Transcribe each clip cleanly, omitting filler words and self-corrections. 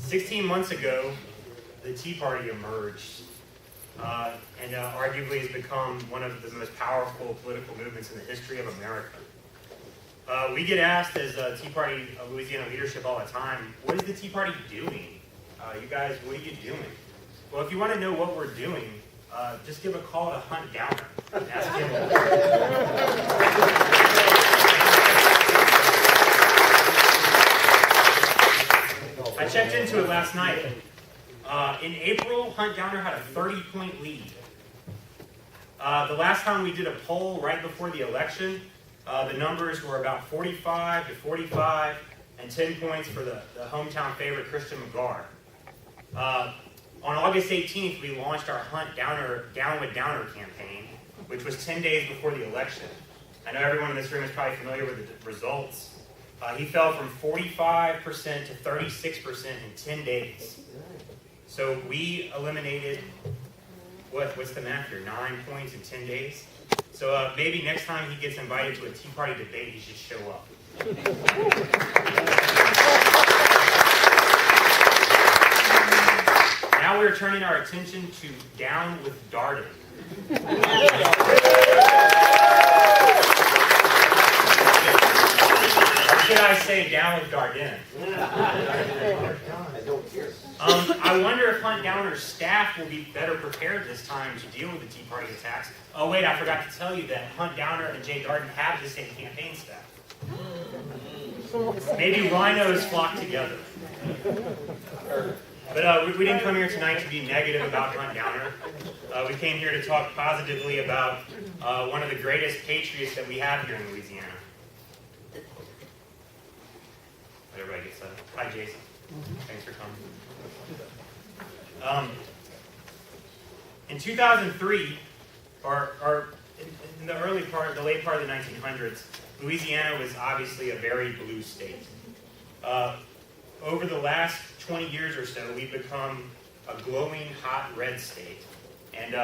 16 months ago, the Tea Party emerged and arguably has become one of the most powerful political movements in the history of America. We get asked as Tea Party of Louisiana leadership all the time, what is the Tea Party doing? You guys, what are you doing? Well, if you want to know what we're doing, just give a call to Hunt Downer and ask him. I checked into it last night. In April, Hunt Downer had a 30-point lead. The last time we did a poll right before the election, the numbers were about 45 to 45 and 10 points for the hometown favorite, Christian McGarr. On August 18th, we launched our Hunt Downer Down with Downer campaign, which was 10 days before the election. I know everyone in this room is probably familiar with the results. He fell from 45% to 36% in 10 days. So we eliminated, what's the math here, 9 points in 10 days? So maybe next time he gets invited to a Tea Party debate, he should show up. Now we're turning our attention to Down with Darden. Or should I say Down with Darden? I wonder if Hunt Downer's staff will be better prepared this time to deal with the Tea Party attacks. Oh wait, I forgot to tell you that Hunt Downer and Jay Darden have the same campaign staff. Maybe rhinos flock together. But we didn't come here tonight to be negative about Hunt Downer. We came here to talk positively about one of the greatest patriots that we have here in Louisiana. Everybody gets that. Hi, Jason. Thanks for coming. In 2003, or in the late part of the 1900s, Louisiana was obviously a very blue state. Over the last 20 years or so, we've become a glowing, hot red state. And,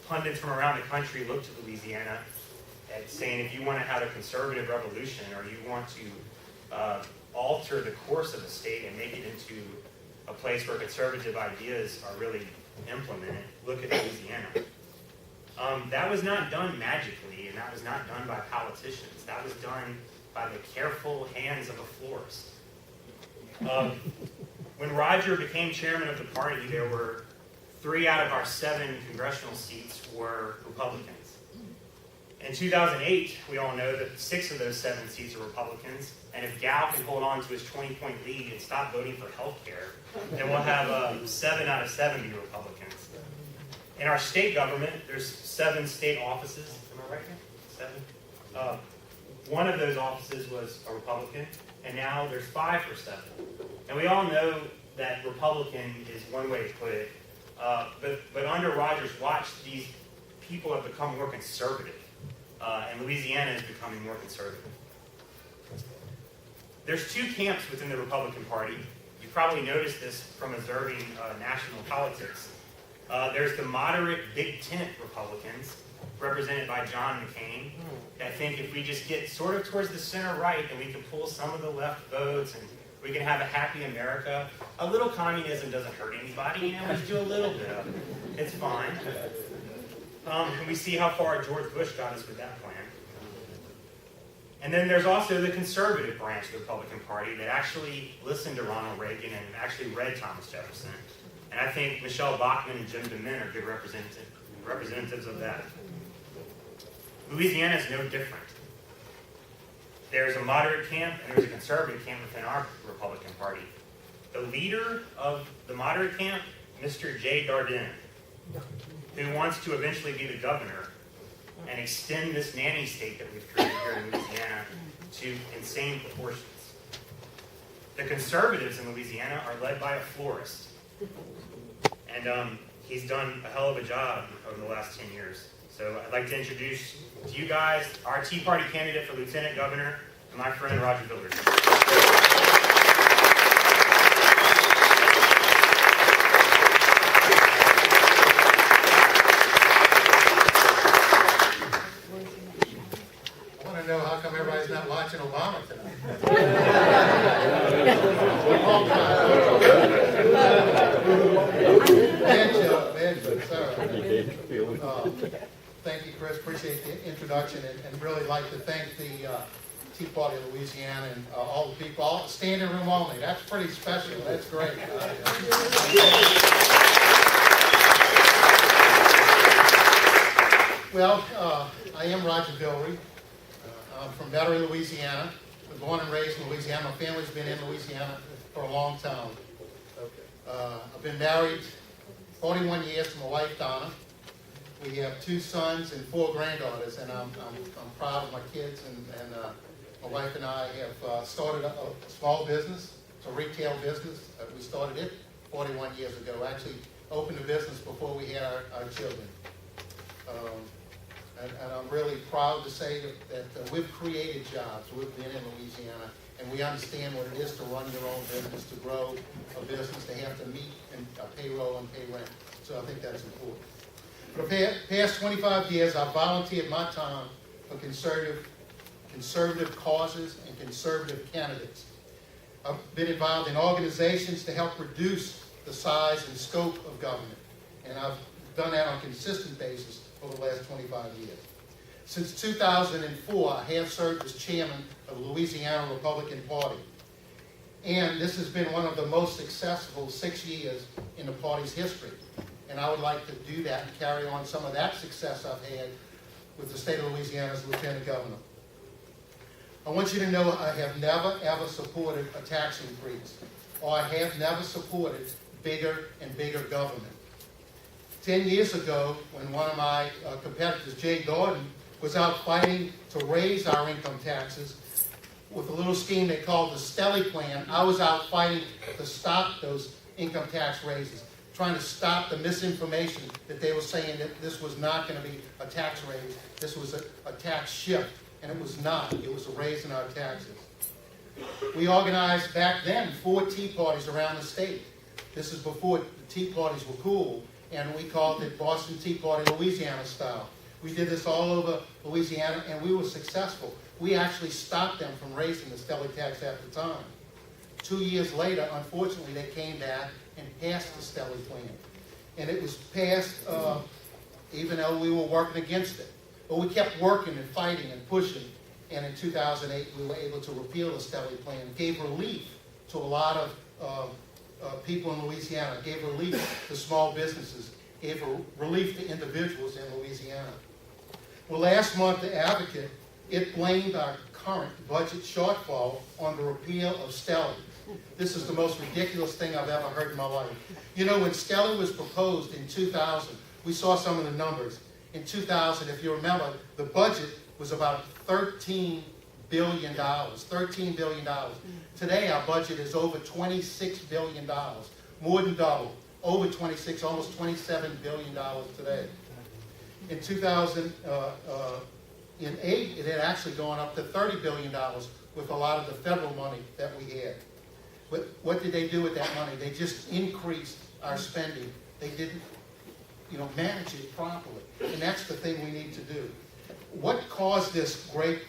pundits from around the country look to Louisiana at saying, if you want to have a conservative revolution or you want to alter the course of the state and make it into a place where conservative ideas are really implemented, look at Louisiana. That was not done magically, and that was not done by politicians. That was done by the careful hands of a florist. When Roger became chairman of the party, there were 3 out of our 7 congressional seats were Republicans. In 2008, we all know that 6 of those 7 seats are Republicans, and if Gal can hold on to his 20-point lead and stop voting for health care, then we'll have 7 out of 7 be Republicans. In our state government, there's 7 state offices. Am I right here? 7? One of those offices was a Republican, and now there's 5 for 7. And we all know that Republican is one way to put it, but under Roger's watch, these people have become more conservative, and Louisiana is becoming more conservative. There's 2 camps within the Republican Party. You probably noticed this from observing national politics. There's the moderate Big Tent Republicans, represented by John McCain, that think if we just get sort of towards the center right and we can pull some of the left votes and we can have a happy America, a little communism doesn't hurt anybody, let's do a little bit of it. It's fine. And we see how far George Bush got us with that plan. And then there's also the conservative branch of the Republican Party that actually listened to Ronald Reagan and actually read Thomas Jefferson. And I think Michelle Bachmann and Jim DeMint are good representatives of that. Louisiana is no different. There's a moderate camp and there's a conservative camp within our Republican Party. The leader of the moderate camp, Mr. Jay Darden, who wants to eventually be the governor and extend this nanny state that we've created here in Louisiana to insane proportions. The conservatives in Louisiana are led by a florist. And he's done a hell of a job over the last 10 years. So I'd like to introduce to you guys our Tea Party candidate for Lieutenant Governor, and my friend Roger Villere. I want to know how come everybody's not watching Obama tonight. introduction and really like to thank the Tea Party of Louisiana and all the people, all standing room only. That's pretty special. That's great. Well, I am Roger Villere. I'm from Villere, Louisiana. I was born and raised in Louisiana. My family's been in Louisiana for a long time. I've been married 41 years to my wife, Donna. We have 2 sons and 4 granddaughters, and I'm proud of my kids. And my wife and I have started a small business. It's a retail business. We started it 41 years ago. Actually, opened the business before we had our children. And I'm really proud to say that we've created jobs. We've been in Louisiana, and we understand what it is to run your own business, to grow a business. They have to meet and payroll and pay rent. So I think that's important. For the past 25 years, I've volunteered my time for conservative causes and conservative candidates. I've been involved in organizations to help reduce the size and scope of government, and I've done that on a consistent basis over the last 25 years. Since 2004, I have served as chairman of the Louisiana Republican Party, and this has been one of the most successful 6 years in the party's history. And I would like to do that and carry on some of that success I've had with the state of Louisiana's lieutenant governor. I want you to know I have never, ever supported a tax increase, or I have never supported bigger and bigger government. 10 years ago, when one of my competitors, Jay Gordon, was out fighting to raise our income taxes with a little scheme they called the Stelly Plan, I was out fighting to stop those income tax raises, trying to stop the misinformation that they were saying that this was not going to be a tax raise, this was a tax shift, and it was not. It was a raise in our taxes. We organized back then 4 tea parties around the state. This is before the tea parties were cool, and we called it Boston Tea Party Louisiana style. We did this all over Louisiana, and we were successful. We actually stopped them from raising the Stelly tax at the time. 2 years later, unfortunately, they came back and passed the Stelly Plan. And it was passed even though we were working against it. But we kept working and fighting and pushing, and in 2008, we were able to repeal the Stelly Plan. It gave relief to a lot of people in Louisiana, gave relief to small businesses, gave relief to individuals in Louisiana. Well, last month, the Advocate, it blamed our current budget shortfall on the repeal of Stelly. This is the most ridiculous thing I've ever heard in my life. You know, when Stelly was proposed in 2000, we saw some of the numbers. In 2000, if you remember, the budget was about $13 billion. $13 billion. Today, our budget is over $26 billion. More than double. Over 26, almost $27 billion today. In 2008, it had actually gone up to $30 billion with a lot of the federal money that we had. But what did they do with that money? They just increased our spending. They didn't, manage it properly. And that's the thing we need to do. What caused this great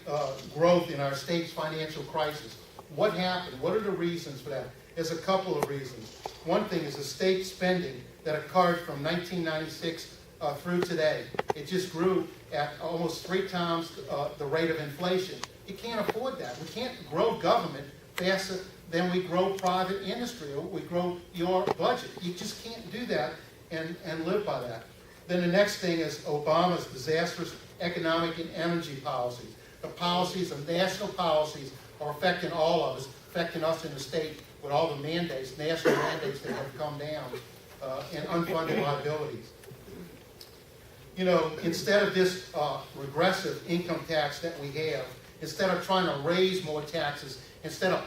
growth in our state's financial crisis? What happened? What are the reasons for that? There's a couple of reasons. One thing is the state spending that occurred from 1996 through today. It just grew at almost 3 times the rate of inflation. You can't afford that. We can't grow government faster than we grow private industry, or we grow your budget. You just can't do that and live by that. Then the next thing is Obama's disastrous economic and energy policies. The policies, the national policies, are affecting all of us, affecting us in the state with all the mandates, national mandates that have come down, and unfunded liabilities. Instead of this regressive income tax that we have, instead of trying to raise more taxes, instead of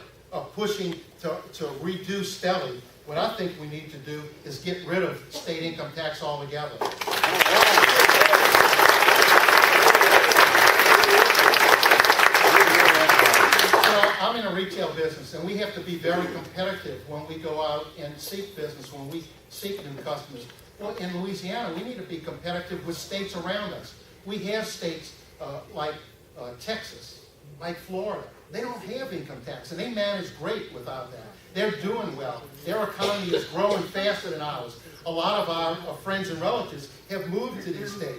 pushing to reduce Stelly, what I think we need to do is get rid of state income tax altogether. I'm in a retail business, and we have to be very competitive when we go out and seek business, when we seek new customers. Well, in Louisiana, we need to be competitive with states around us. We have states like Texas, like Florida. They don't have income tax, and they manage great without that. They're doing well. Their economy is growing faster than ours. A lot of our friends and relatives have moved to these states.